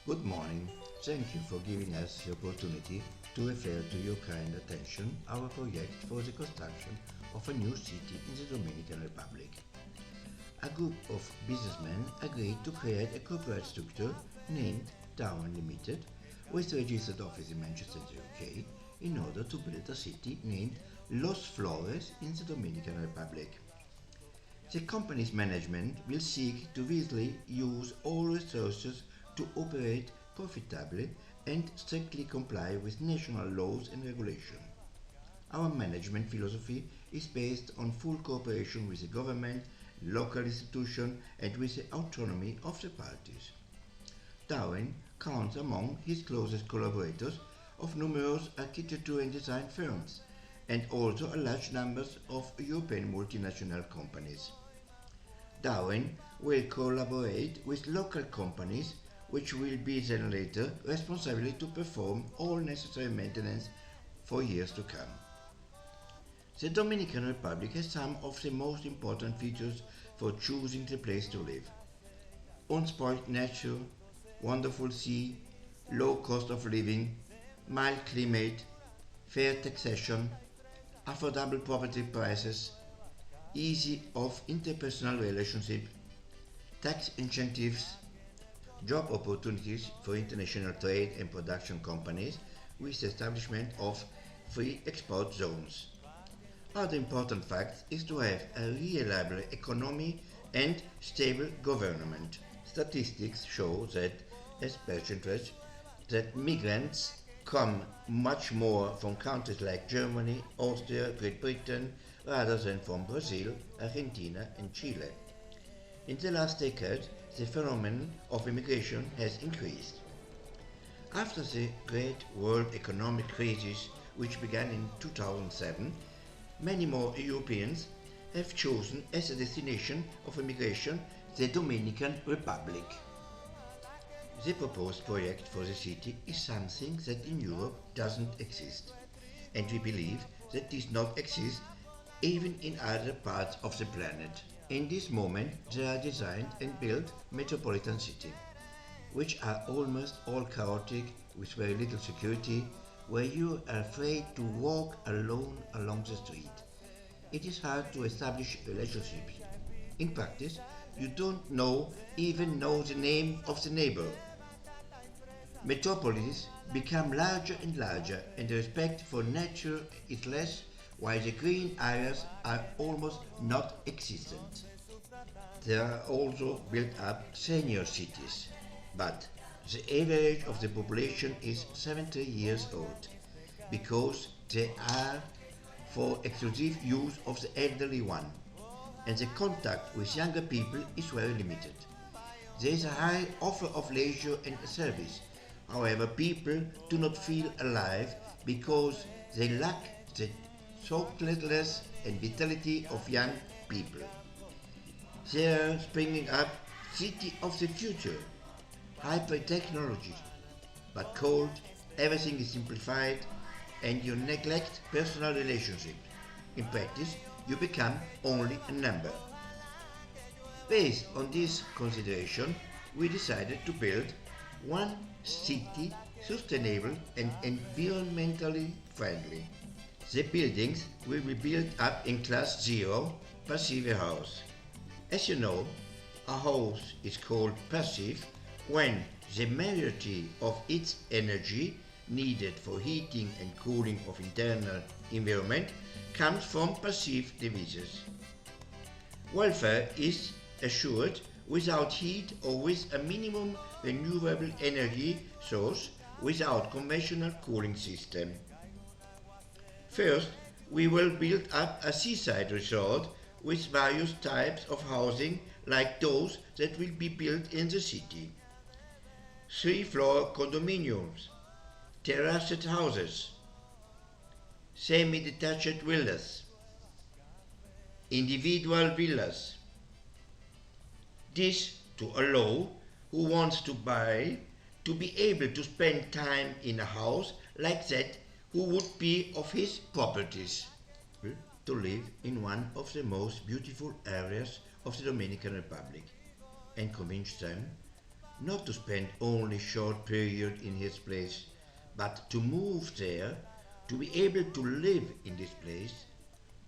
Good morning. Thank you for giving us the opportunity to refer to your kind attention our project for the construction of a new city in the Dominican Republic. A group of businessmen agreed to create a corporate structure named daurin Limited with a registered office in Manchester, UK, in order to build a city named Los Flores in the Dominican Republic. The company's management will seek to wisely use all resources to operate profitably and strictly comply with national laws and regulations. Our management philosophy is based on full cooperation with the government, local institutions, and with the autonomy of the parties. Darwin counts among his closest collaborators of numerous architecture and design firms, and also a large number of European multinational companies. Darwin will collaborate with local companies which will be then later responsible to perform all necessary maintenance for years to come. The Dominican Republic has some of the most important features for choosing the place to live. Unspoiled nature, wonderful sea, low cost of living, mild climate, fair taxation, affordable property prices, easy of interpersonal relationship, tax incentives, job opportunities for international trade and production companies with the establishment of free export zones. Other important fact is to have a reliable economy and stable government. Statistics show that as percentage that migrants come much more from countries like Germany, Austria, Great Britain rather than from Brazil, Argentina and Chile. In the last decade, the phenomenon of immigration has increased. After the great world economic crisis which began in 2007, many more Europeans have chosen as a destination of immigration the Dominican Republic. The proposed project for the city is something that in Europe doesn't exist, and we believe that does not exist even in other parts of the planet. In this moment, there are designed and built metropolitan cities, which are almost all chaotic with very little security, where you are afraid to walk alone along the street. It is hard to establish relationships. In practice, you don't even know the name of the neighbor. Metropolises become larger and larger, and the respect for nature is less, while the green areas are almost not existent. There are also built up senior cities, but the average of the population is 70 years old, because they are for exclusive use of the elderly one, and the contact with younger people is very limited. There is a high offer of leisure and service. However, people do not feel alive because they lack the thoughtlessness and vitality of young people. There are springing up city of the future, hyper technology, but cold, everything is simplified, and you neglect personal relationships. In practice, you become only a number. Based on this consideration, we decided to build one city sustainable and environmentally friendly. The buildings will be built up in class 0 passive house. As you know, a house is called passive when the majority of its energy needed for heating and cooling of internal environment comes from passive devices. Welfare is assured without heat or with a minimum renewable energy source without conventional cooling system. First, we will build up a seaside resort with various types of housing like those that will be built in the city. 3-floor condominiums, terraced houses, semi-detached villas, individual villas. This to allow who wants to buy to be able to spend time in a house like that who would be of his properties, to live in one of the most beautiful areas of the Dominican Republic and convince them not to spend only short period in his place, but to move there, to be able to live in this place,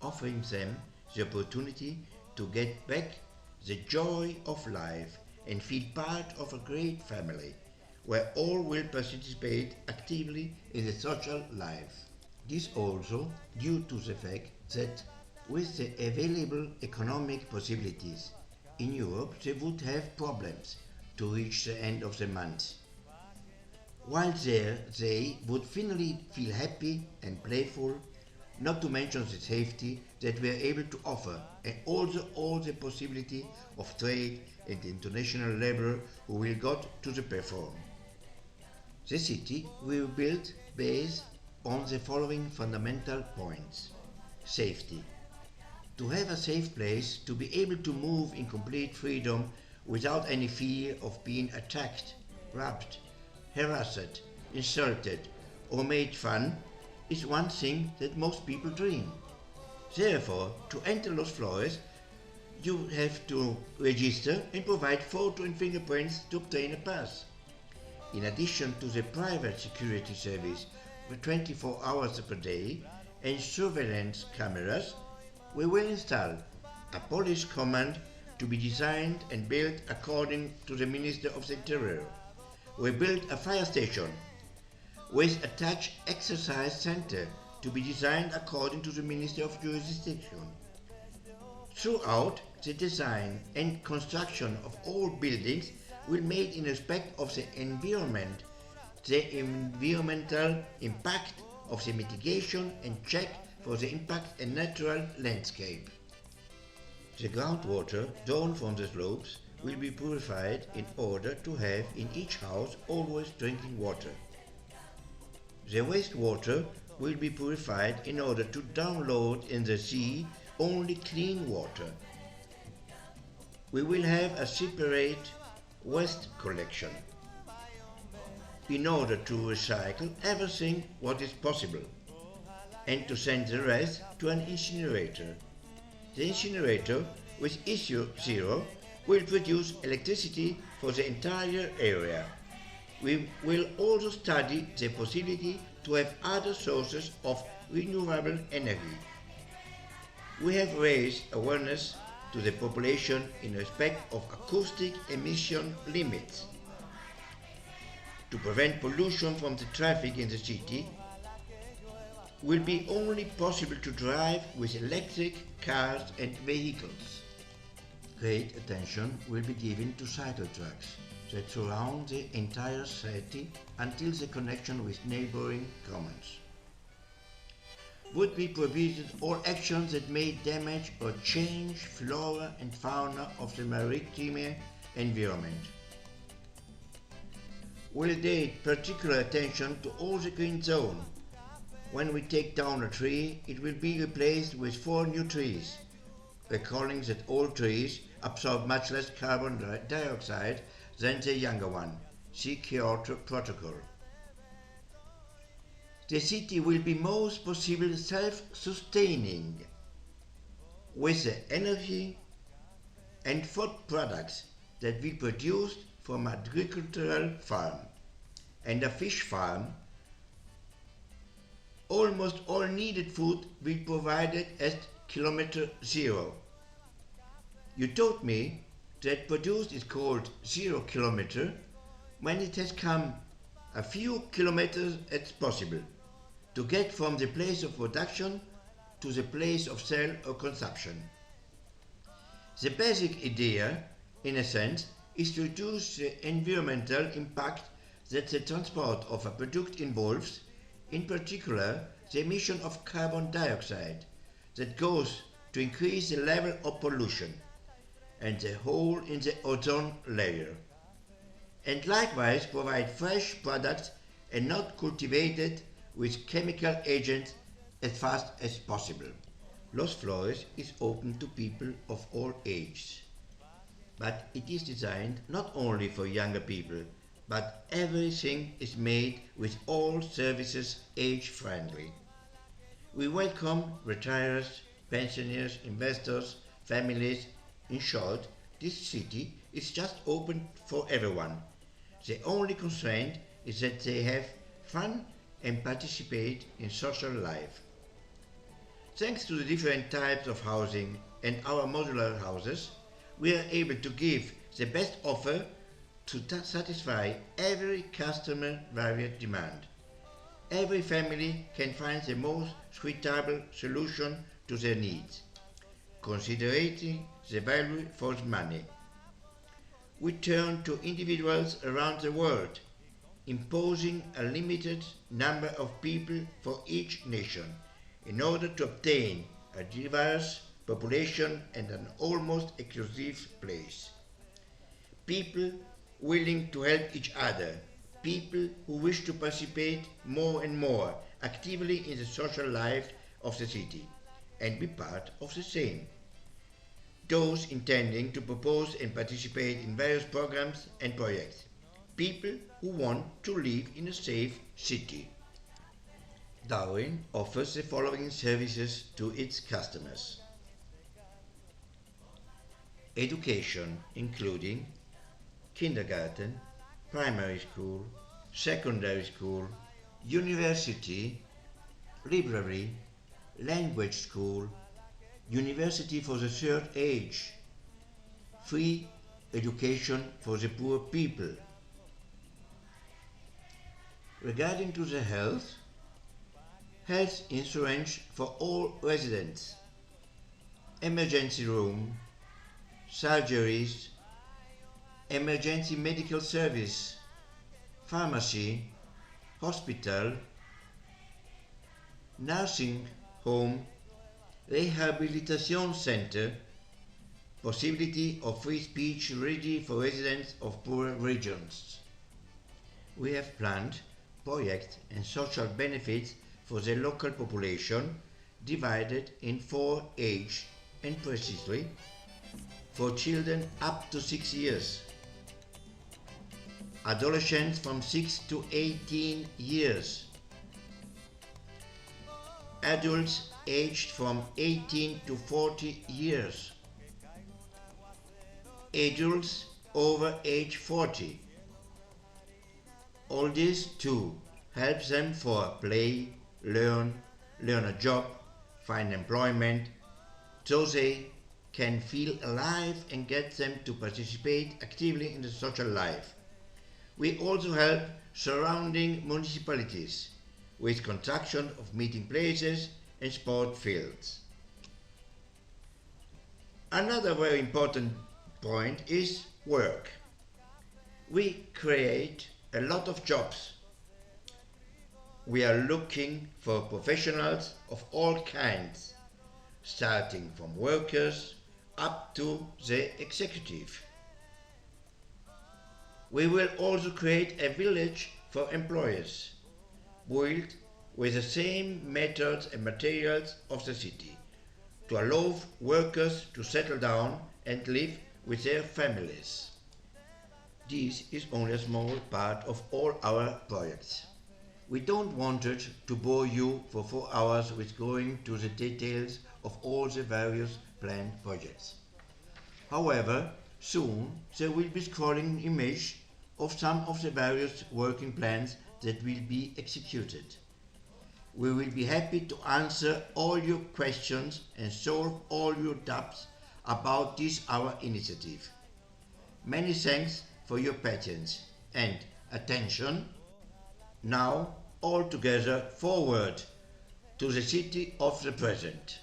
offering them the opportunity to get back the joy of life and feel part of a great family, where all will participate actively in the social life. This also due to the fact that with the available economic possibilities in Europe they would have problems to reach the end of the month. While there they would finally feel happy and playful, not to mention the safety that we are able to offer and also all the possibility of trade and international labor who will got to the perform. The city will build based on the following fundamental points. Safety. To have a safe place, to be able to move in complete freedom without any fear of being attacked, robbed, harassed, insulted, or made fun is one thing that most people dream. Therefore, to enter Los Flores, you have to register and provide photo and fingerprints to obtain a pass. In addition to the private security service for 24 hours per day and surveillance cameras, we will install a police command to be designed and built according to the Minister of the Interior. We built a fire station with attached exercise center to be designed according to the Ministry of Jurisdiction. Throughout, the design and construction of all buildings will be made in respect of the environment, the environmental impact of the mitigation and check for the impact and natural landscape. The groundwater drawn from the slopes will be purified in order to have in each house always drinking water. The wastewater will be purified in order to download in the sea only clean water. We will have a separate waste collection in order to recycle everything what is possible and to send the rest to an incinerator. The incinerator with issue zero will produce electricity for the entire area. We will also study the possibility to have other sources of renewable energy. We have raised awareness to the population in respect of acoustic emission limits. To prevent pollution from the traffic in the city, will be only possible to drive with electric cars and vehicles. Great attention will be given to cycle tracks that surround the entire city until the connection with neighboring commons. Would be prohibited all actions that may damage or change flora and fauna of the maritime environment. Will take particular attention to all the green zone. When we take down a tree, it will be replaced with 4 new trees, recalling that old trees absorb much less carbon dioxide than the younger one. See Kyoto Protocol. The city will be most possible self-sustaining with the energy and food products that we produce from agricultural farm and a fish farm. Almost all needed food will be provided at kilometer zero. You told me that produced is called 0 kilometer when it has come a few kilometers as possible to get from the place of production to the place of sale or consumption. The basic idea, in a sense, is to reduce the environmental impact that the transport of a product involves, in particular the emission of carbon dioxide that goes to increase the level of pollution and the hole in the ozone layer, and likewise provide fresh products and not cultivated with chemical agents as fast as possible. Los Flores is open to people of all ages, but it is designed not only for younger people, but everything is made with all services age-friendly. We welcome retirees, pensioners, investors, families. In short, this city is just open for everyone, The only constraint is that they have fun and participate in social life. Thanks to the different types of housing and our modular houses, we are able to give the best offer to satisfy every customer varied demand. Every family can find the most suitable solution to their needs, considering the value for the money. We turn to individuals around the world, imposing a limited number of people for each nation in order to obtain a diverse population and an almost exclusive place. People willing to help each other, people who wish to participate more and more actively in the social life of the city and be part of the same. Those intending to propose and participate in various programs and projects. People who want to live in a safe city. Daurin offers the following services to its customers. Education, including kindergarten, primary school, secondary school, university, library, language school, university for the third age, free education for the poor people. Regarding to the health insurance for all residents, emergency room, surgeries, emergency medical service, pharmacy, hospital, nursing home, rehabilitation center, possibility of free speech ready for residents of poor regions. We have planned projects and social benefits for the local population divided in 4 ages and precisely for children up to 6 years, adolescents from 6 to 18 years, adults aged from 18 to 40 years, adults over age 40. All this too helps them for play, learn a job, find employment, so they can feel alive and get them to participate actively in the social life. We also help surrounding municipalities with construction of meeting places and sport fields. Another very important point is work. We create a lot of jobs. We are looking for professionals of all kinds, starting from workers up to the executive. We will also create a village for employers, built with the same methods and materials of the city, to allow workers to settle down and live with their families. This is only a small part of all our projects. We don't want to bore you for 4 hours with going to the details of all the various planned projects. However, soon there will be scrolling image of some of the various working plans that will be executed. We will be happy to answer all your questions and solve all your doubts about this our initiative. Many thanks for your patience and attention. Now, all together forward to the city of the present.